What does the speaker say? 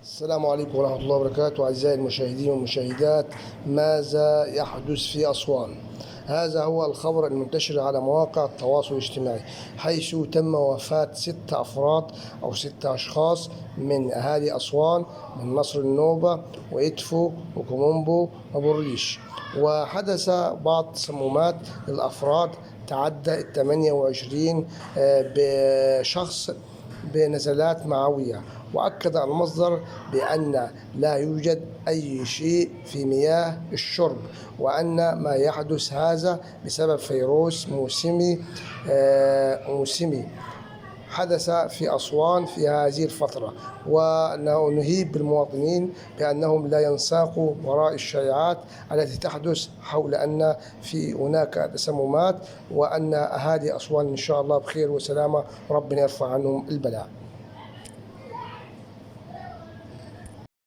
السلام عليكم ورحمة الله وبركاته. أعزائي المشاهدين والمشاهدات، ماذا يحدث في أسوان؟ هذا هو الخبر المنتشر على مواقع التواصل الاجتماعي، حيث تم وفاة 6 أفراد أو 6 أشخاص من أهالي أسوان، من نصر النوبة وإدفو وكومومبو وبورليش. وحدث بعض تسممات للأفراد تعدى 28 بشخص بنزلات معوية. وأكد المصدر بأن لا يوجد أي شيء في مياه الشرب، وأن ما يحدث هذا بسبب فيروس موسمي حدث في أسوان في هذه الفترة. ونهيب بالمواطنين بأنهم لا ينساقوا وراء الشائعات التي تحدث حول أن في هناك تسممات، وأن أهالي أسوان إن شاء الله بخير وسلامة، وربنا يرفع عنهم البلاء.